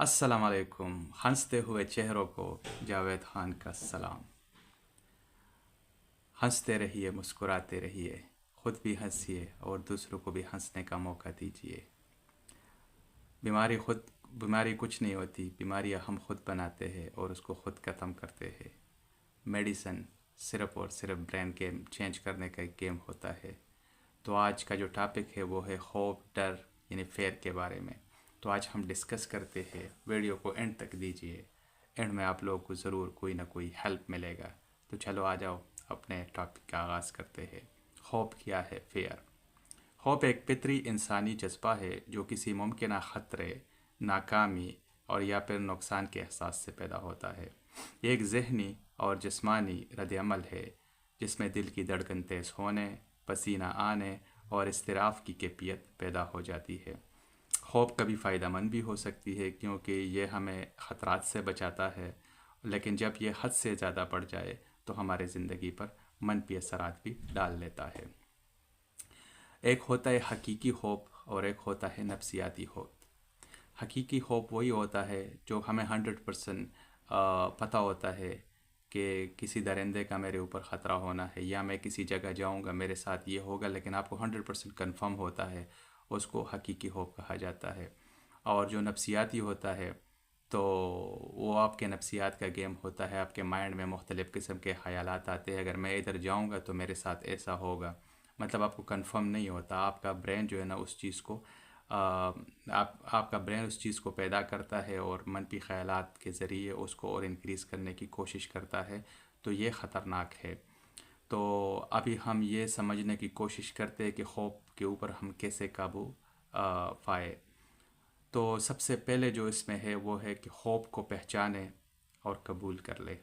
السلام علیکم، ہنستے ہوئے چہروں کو جاوید خان کا سلام۔ ہنستے رہیے، مسکراتے رہیے، خود بھی ہنسیے اور دوسروں کو بھی ہنسنے کا موقع دیجیے۔ بیماری کچھ نہیں ہوتی، بیماریاں ہم خود بناتے ہیں اور اس کو خود ختم کرتے ہیں۔ میڈیسن صرف اور صرف برین گیم چینج کرنے کا ایک گیم ہوتا ہے۔ تو آج کا جو ٹاپک ہے وہ ہے خوف، ڈر یعنی فیئر کے بارے میں۔ تو آج ہم ڈسکس کرتے ہیں، ویڈیو کو اینڈ تک دیجیے، اینڈ میں آپ لوگوں کو ضرور کوئی نہ کوئی ہیلپ ملے گا۔ تو چلو آ جاؤ، اپنے ٹاپک کا آغاز کرتے ہیں۔ خوف کیا ہے؟ فیئر۔ خوف ایک فطری انسانی جذبہ ہے جو کسی ممکنہ خطرے، ناکامی اور یا پھر نقصان کے احساس سے پیدا ہوتا ہے۔ یہ ایک ذہنی اور جسمانی رد عمل ہے جس میں دل کی دھڑکن تیز ہونے، پسینہ آنے اور اضطراب کی کیفیت پیدا ہو جاتی ہے۔ خوف کبھی فائدہ مند بھی ہو سکتی ہے کیونکہ یہ ہمیں خطرات سے بچاتا ہے، لیکن جب یہ حد سے زیادہ بڑھ جائے تو ہمارے زندگی پر منفی اثرات بھی ڈال لیتا ہے۔ ایک ہوتا ہے حقیقی خوف اور ایک ہوتا ہے نفسیاتی خوف۔ حقیقی خوف وہی ہوتا ہے جو ہمیں 100% پتہ ہوتا ہے کہ کسی درندے کا میرے اوپر خطرہ ہونا ہے، یا میں کسی جگہ جاؤں گا میرے ساتھ یہ ہوگا، لیکن آپ کو 100% کنفرم ہوتا ہے، اس کو حقیقی خوف کہا جاتا ہے۔ اور جو نفسیاتی ہوتا ہے تو وہ آپ کے نفسیات کا گیم ہوتا ہے، آپ کے مائنڈ میں مختلف قسم کے خیالات آتے ہیں، اگر میں ادھر جاؤں گا تو میرے ساتھ ایسا ہوگا، مطلب آپ کو کنفرم نہیں ہوتا، آپ کا برین جو ہے نا اس چیز کو آپ کا برین اس چیز کو پیدا کرتا ہے اور منفی خیالات کے ذریعے اس کو اور انکریز کرنے کی کوشش کرتا ہے، تو یہ خطرناک ہے۔ تو ابھی ہم یہ سمجھنے کی کوشش کرتے ہیں کہ خوف کے اوپر ہم کیسے قابو پائے۔ تو سب سے پہلے جو اس میں ہے وہ ہے کہ خوف کو پہچانے اور قبول کر لے۔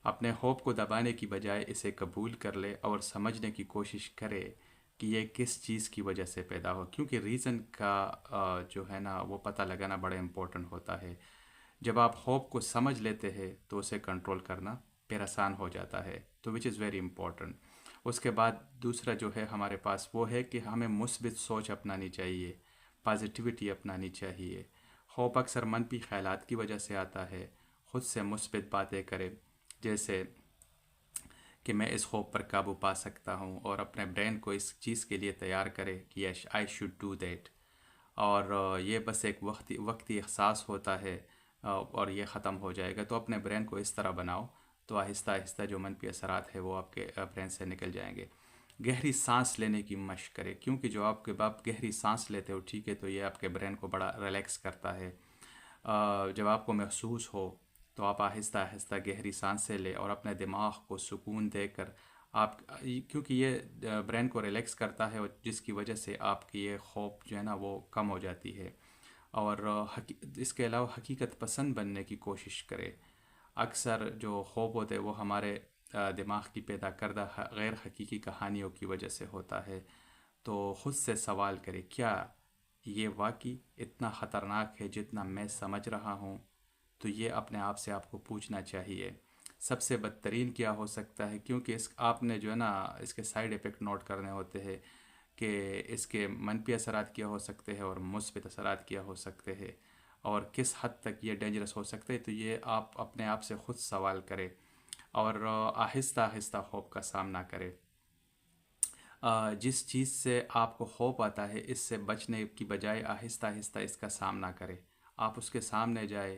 اپنے خوف کو دبانے کی بجائے اسے قبول کر لے اور سمجھنے کی کوشش کرے کہ یہ کس چیز کی وجہ سے پیدا ہو، کیونکہ ریزن کا جو ہے نا وہ پتہ لگانا بڑا امپورٹنٹ ہوتا ہے۔ جب آپ خوف کو سمجھ لیتے ہیں تو اسے کنٹرول کرنا پھر آسان ہو جاتا ہے، تو وچ از ویری امپورٹنٹ۔ اس کے بعد دوسرا جو ہے ہمارے پاس وہ ہے کہ ہمیں مثبت سوچ اپنانی چاہیے، پازیٹیوٹی اپنانی چاہیے۔ خوف اکثر منفی خیالات کی وجہ سے آتا ہے۔ خود سے مثبت باتیں کرے، جیسے کہ میں اس خوف پر قابو پا سکتا ہوں، اور اپنے برین کو اس چیز کے لیے تیار کرے کہ یس آئی شوڈ ڈو دیٹ، اور یہ بس ایک وقتی احساس ہوتا ہے اور یہ ختم ہو جائے گا۔ تو اپنے برین کو اس طرح بناؤ تو آہستہ آہستہ جو منفی اثرات ہیں وہ آپ کے برین سے نکل جائیں گے۔ گہری سانس لینے کی مشق کرے، کیونکہ جو آپ کے باپ گہری سانس لیتے ہو ٹھیک ہے تو یہ آپ کے برین کو بڑا ریلیکس کرتا ہے۔ جب آپ کو محسوس ہو تو آپ آہستہ آہستہ گہری سانسیں لے اور اپنے دماغ کو سکون دے کر آپ، کیونکہ یہ برین کو ریلیکس کرتا ہے اور جس کی وجہ سے آپ کی یہ خوف جو ہے نا وہ کم ہو جاتی ہے۔ اور اس کے علاوہ حقیقت پسند بننے کی کوشش کرے۔ اکثر جو خوف ہوتے ہیں وہ ہمارے دماغ کی پیدا کردہ غیر حقیقی کہانیوں کی وجہ سے ہوتا ہے۔ تو خود سے سوال کرے، کیا یہ واقعی اتنا خطرناک ہے جتنا میں سمجھ رہا ہوں؟ تو یہ اپنے آپ سے آپ کو پوچھنا چاہیے۔ سب سے بدترین کیا ہو سکتا ہے، کیونکہ آپ نے جو ہے نا اس کے سائیڈ ایفیکٹ نوٹ کرنے ہوتے ہیں کہ اس کے منفی اثرات کیا ہو سکتے ہیں اور مثبت اثرات کیا ہو سکتے ہیں، اور کس حد تک یہ ڈینجرس ہو سکتے ہیں۔ تو یہ آپ اپنے آپ سے خود سوال کرے اور آہستہ آہستہ خوف کا سامنا کرے۔ جس چیز سے آپ کو خوف آتا ہے اس سے بچنے کی بجائے آہستہ آہستہ اس کا سامنا کرے۔ آپ اس کے سامنے جائے،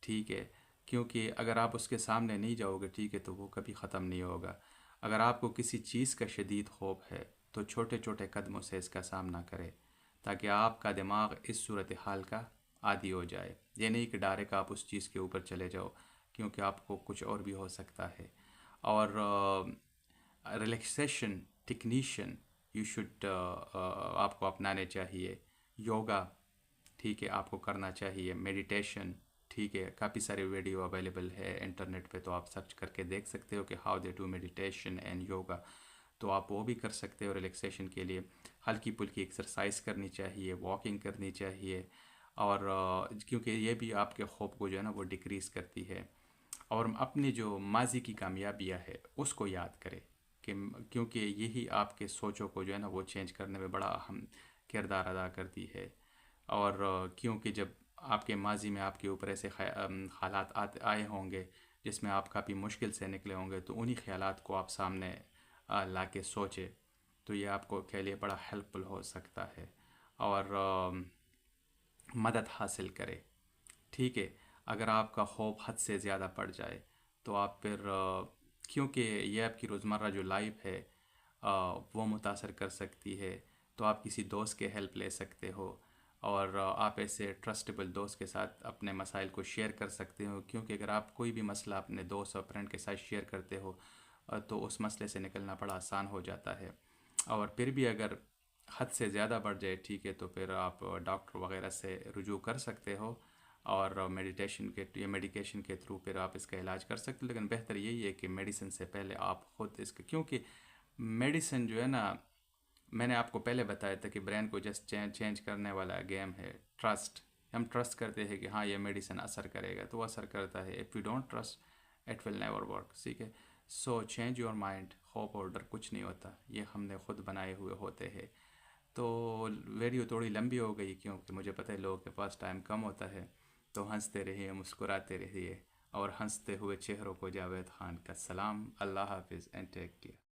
ٹھیک ہے، کیونکہ اگر آپ اس کے سامنے نہیں جاؤ گے ٹھیک ہے تو وہ کبھی ختم نہیں ہوگا۔ اگر آپ کو کسی چیز کا شدید خوف ہے تو چھوٹے چھوٹے قدموں سے اس کا سامنا کرے تاکہ آپ کا دماغ اس صورتحال کا عادی ہو جائے۔ یہ نہیں کہ ڈائریکٹ آپ اس چیز کے اوپر چلے جاؤ، کیونکہ آپ کو کچھ اور بھی ہو سکتا ہے۔ اور ریلیکسیشن ٹیکنیشین یو شوڈ آپ کو اپنانے چاہیے۔ یوگا ٹھیک ہے آپ کو کرنا چاہیے، میڈیٹیشن ٹھیک ہے، کافی سارے ویڈیو اویلیبل ہے انٹرنیٹ پہ، تو آپ سرچ کر کے دیکھ سکتے ہو کہ how they do meditation and yoga, تو آپ وہ بھی کر سکتے ہو۔ ریلیکسیشن کے لیے ہلکی پھلکی ایکسرسائز کرنی چاہیے، واکنگ کرنی چاہیے، اور کیونکہ یہ بھی آپ کے خوف کو جو ہے نا وہ ڈکریز کرتی ہے۔ اور اپنی جو ماضی کی کامیابیاں ہے اس کو یاد کرے، کیونکہ یہی آپ کے سوچوں کو جو ہے نا وہ چینج کرنے میں بڑا اہم کردار ادا کرتی ہے۔ اور کیونکہ جب آپ کے ماضی میں آپ کے اوپر ایسے حالات آئے ہوں گے جس میں آپ کافی مشکل سے نکلے ہوں گے، تو انہی خیالات کو آپ سامنے لا کے سوچے، تو یہ آپ کو کے لیے بڑا ہیلپ فل ہو سکتا ہے، اور مدد حاصل کرے. ٹھیک ہے. اگر آپ کا خوف حد سے زیادہ بڑھ جائے تو آپ پھر کیونکہ یہ آپ کی روزمرہ جو لائف ہے وہ متاثر کر سکتی ہے، تو آپ کسی دوست کے ہیلپ لے سکتے ہو، اور آپ ایسے ٹرسٹیبل دوست کے ساتھ اپنے مسائل کو شیئر کر سکتے ہو، کیونکہ اگر آپ کوئی بھی مسئلہ اپنے دوست اور فرینڈ کے ساتھ شیئر کرتے ہو تو اس مسئلے سے نکلنا بڑا آسان ہو جاتا ہے. اور پھر بھی اگر حد سے زیادہ بڑھ جائے، ٹھیک ہے، تو پھر آپ ڈاکٹر وغیرہ سے رجوع کر سکتے ہو، اور میڈیکیشن کے تھرو پھر آپ اس کا علاج کر سکتے ہو. لیکن بہتر یہی ہے کہ میڈیسن سے پہلے آپ خود اس کا، کیونکہ میڈیسن جو ہے نا، میں نے آپ کو پہلے بتایا تھا کہ برین کو جسٹ چینج کرنے والا گیم ہے. ٹرسٹ، ہم ٹرسٹ کرتے ہیں کہ ہاں یہ میڈیسن اثر کرے گا، تو وہ اثر کرتا ہے. If you don't trust it will never work. ٹھیک ہے. So change your mind. Hope اور ڈر کچھ نہیں ہوتا، یہ ہم نے خود بنائے ہوئے ہوتے ہیں. تو ویڈیو تھوڑی لمبی ہو گئی کیونکہ مجھے پتہ ہے لوگوں کے پاس ٹائم کم ہوتا ہے. تو ہنستے رہیے، مسکراتے رہیے، اور ہنستے ہوئے چہروں کو جاوید خان کا سلام. اللہ حافظ اینڈ ٹیک کیئر.